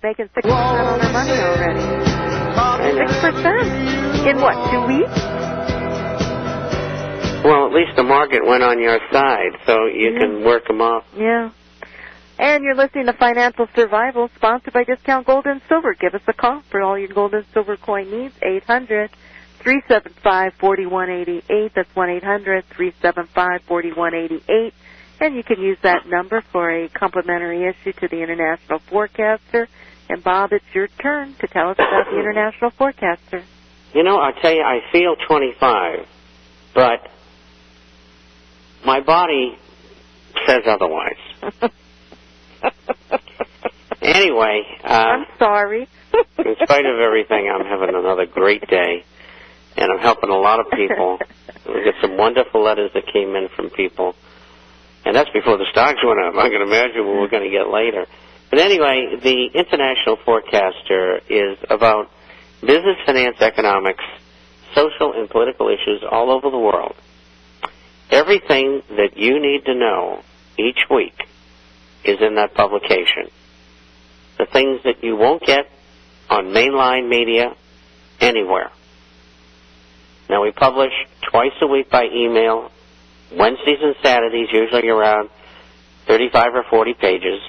making 6% on their money already. 6%? In what, 2 weeks? Well, at least the market went on your side, so you can work them off. Yeah. And you're listening to Financial Survival, sponsored by Discount Gold and Silver. Give us a call for all your gold and silver coin needs, 800-375-4188. That's 1-800-375-4188. And you can use that number for a complimentary issue to the International Forecaster. And, Bob, it's your turn to tell us about the International Forecaster. You know, I'll tell you, I feel 25, but my body says otherwise. Anyway. I'm sorry. In spite of everything, I'm having another great day, and I'm helping a lot of people. We get some wonderful letters that came in from people, and that's before the stocks went up. I can imagine what we're going to get later. But anyway, the International Forecaster is about business, finance, economics, social and political issues all over the world. Everything that you need to know each week is in that publication. The things that you won't get on mainline media anywhere. Now, we publish twice a week by email, Wednesdays and Saturdays, usually around 35 or 40 pages.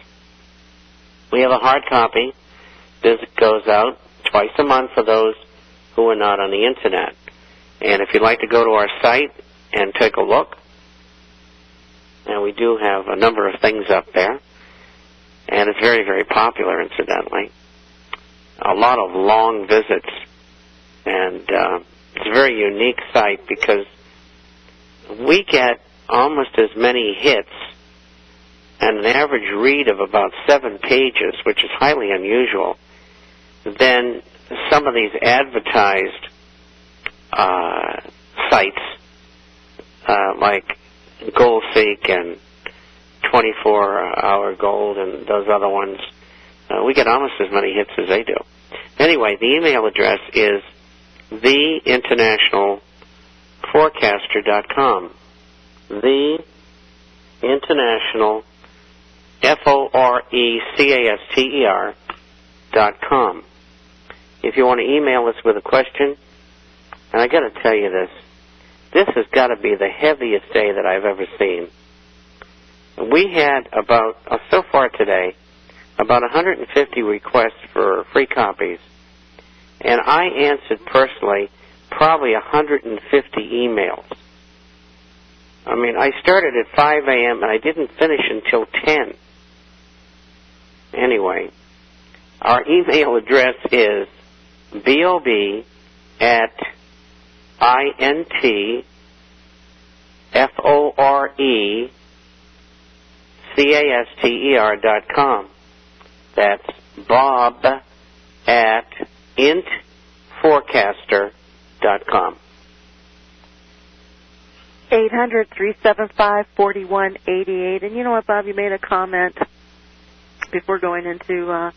We have a hard copy. This goes out twice a month for those who are not on the Internet. And if you'd like to go to our site and take a look, and we do have a number of things up there, and it's very, very popular, incidentally. A lot of long visits, and it's a very unique site because we get almost as many hits and an average read of about 7 pages, which is highly unusual, than some of these advertised sites like GoldSeek and 24-Hour Gold and those other ones. We get almost as many hits as they do. Anyway, the email address is theinternationalforecaster.com. Theinternational, FORECASTER.com. If you want to email us with a question, and I got to tell you this has got to be the heaviest day that I've ever seen. We had about, so far today, about 150 requests for free copies, and I answered personally probably 150 emails. I mean, I started at 5 a.m. and I didn't finish until 10. Anyway, our email address is bob@intforecaster.com. That's bob@intforecaster.com. 800-375-4188. And you know what, Bob, you made a comment before going into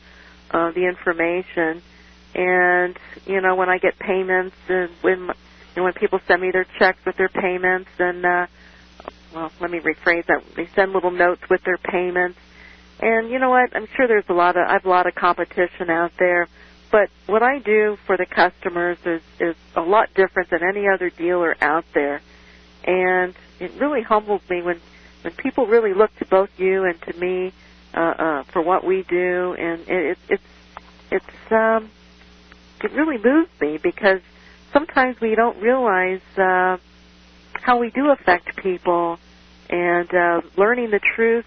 the information. And, you know, when I get payments, and when people send me their checks with their payments, and, well, let me rephrase that. They send little notes with their payments. And you know what? I'm sure I have a lot of competition out there. But what I do for the customers is a lot different than any other dealer out there. And it really humbles me when people really look to both you and to me for what we do. And it really moves me because sometimes we don't realize how we do affect people. And learning the truth,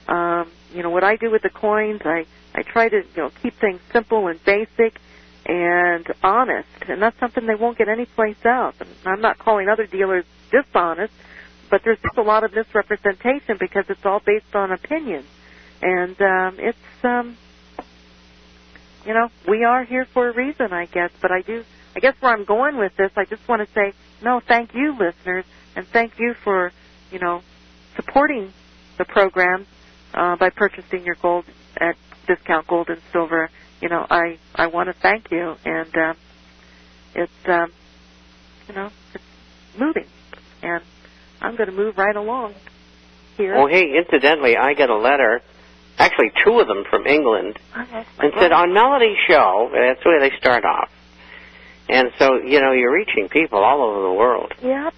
you know, what I do with the coins, I try to, you know, keep things simple and basic and honest, and that's something they won't get anyplace else. And I'm not calling other dealers dishonest, but there's just a lot of misrepresentation because it's all based on opinion. And it's, you know, we are here for a reason, I guess. But I guess where I'm going with this, I just want to say, no, thank you, listeners, and thank you for, you know, supporting the program by purchasing your gold at Discount Gold and Silver. You know, I want to thank you, and it's, you know, it's moving, and I'm going to move right along here. Oh, hey, incidentally, I got a letter actually 2 of them from England, and said, on Melody's show, that's the way they start off. And so, you're reaching people all over the world. Yep.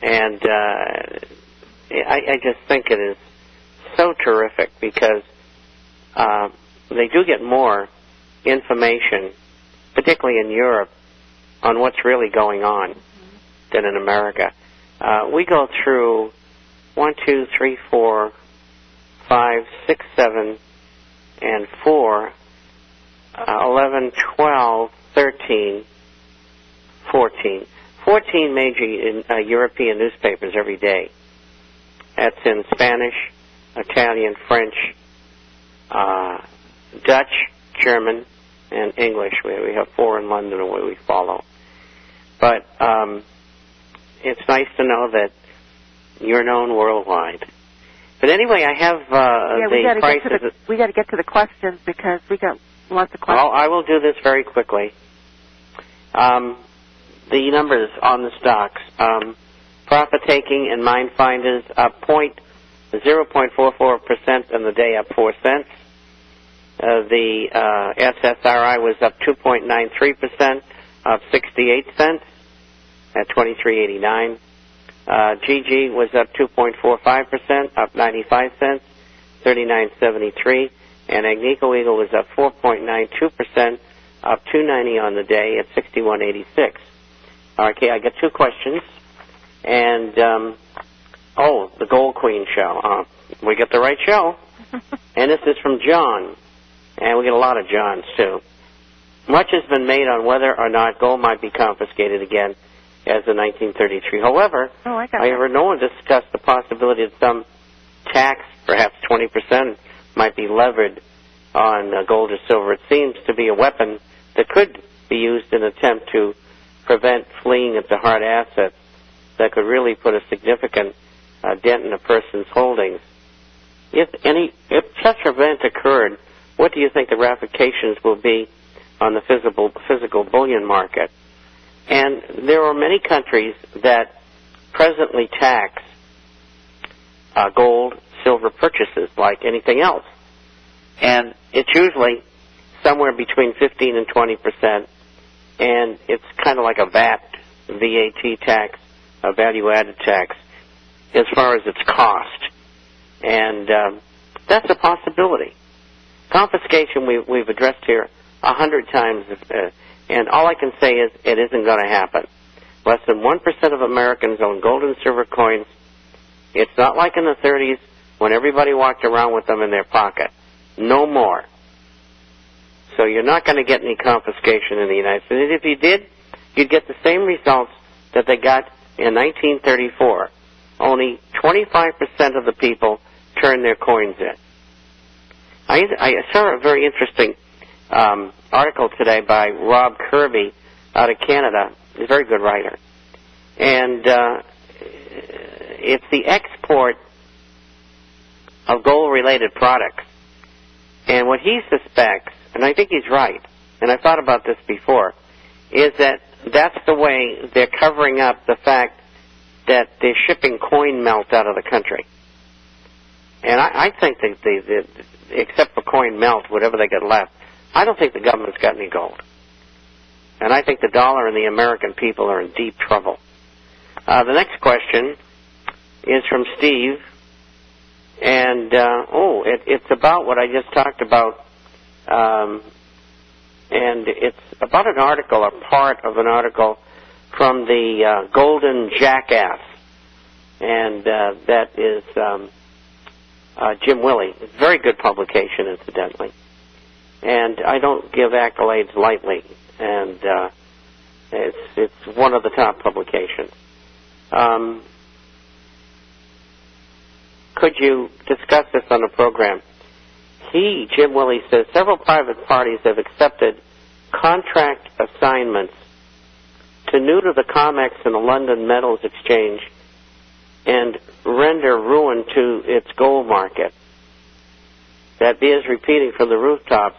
And I just think it is so terrific because they do get more information, particularly in Europe, on what's really going on than in America. We go through 1, 2, 3, 4, 5, 6, 7, and 4, 11, 12, 13, 14. 14 major European newspapers every day. That's in Spanish, Italian, French, Dutch, German, and English. We have 4 in London where we follow. But it's nice to know that you're known worldwide. But anyway, I have the prices. We got to get to the questions because we got lots of questions. Well, I will do this very quickly. The numbers on the stocks. Profit taking and Mind Finders up 0.44% on the day, up 4 cents. The SSRI was up 2.93%, up 68 cents at 23.89. GG was up 2.45%, up 95 cents, 39.73. And Agnico Eagle was up 4.92%, up 2.90 on the day at 61.86. Okay, I got 2 questions. And, the Gold Queen show. We get the right show. And this is from John. And we get a lot of Johns, too. Much has been made on whether or not gold might be confiscated again as in 1933. However, I heard no one discuss the possibility that some tax, perhaps 20%, might be levied on gold or silver. It seems to be a weapon that could be used in an attempt to prevent fleeing into hard assets that could really put a significant dent in a person's holdings. If such an event occurred, what do you think the ramifications will be on the physical bullion market? And there are many countries that presently tax gold, silver purchases like anything else. And it's usually somewhere between 15 and 20%, and it's kind of like a VAT tax, a value-added tax, as far as its cost. And that's a possibility. Confiscation we've addressed here 100 times, and all I can say is it isn't going to happen. Less than 1% of Americans own gold and silver coins. It's not like in the 30s when everybody walked around with them in their pocket. No more. So you're not going to get any confiscation in the United States. And if you did, you'd get the same results that they got in 1934. Only 25% of the people turned their coins in. I saw a very interesting article today by Rob Kirby out of Canada. He's a very good writer. And it's the export of gold-related products. And what he suspects, and I think he's right, and I've thought about this before, is that that's the way they're covering up the fact that they're shipping coin melt out of the country. And I think that except for coin melt, whatever they get left, I don't think the government's got any gold. And I think the dollar and the American people are in deep trouble. The next question is from Steve. And, it's about what I just talked about. And it's about an article, or part of an article, from the Golden Jackass. And that is Jim Willey. It's a very good publication, incidentally. And I don't give accolades lightly. And it's one of the top publications. Could you discuss this on the program? Jim Willey, says several private parties have accepted contract assignments to neuter the COMEX and the London Metals Exchange and render ruin to its gold market. That bears repeating from the rooftops.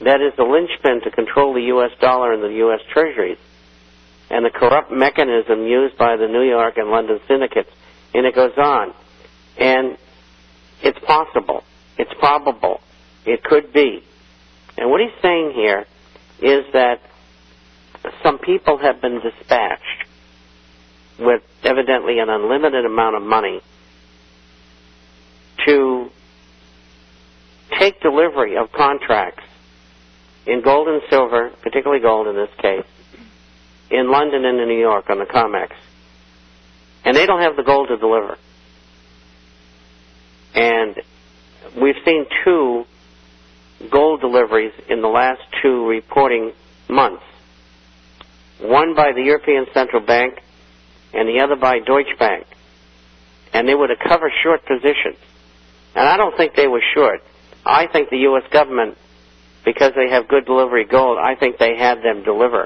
That is the linchpin to control the U.S. dollar and the U.S. treasuries and the corrupt mechanism used by the New York and London syndicates. And it goes on. And It's possible. It's probable. It could be. And what he's saying here is that some people have been dispatched with evidently an unlimited amount of money to take delivery of contracts in gold and silver, particularly gold in this case, in London and in New York on the COMEX. And they don't have the gold to deliver. And we've seen 2 gold deliveries in the last 2 reporting months. One by the European Central Bank and the other by Deutsche Bank. And they were to cover short positions. And I don't think they were short. I think the U.S. government, because they have good delivery gold, I think they had them deliver.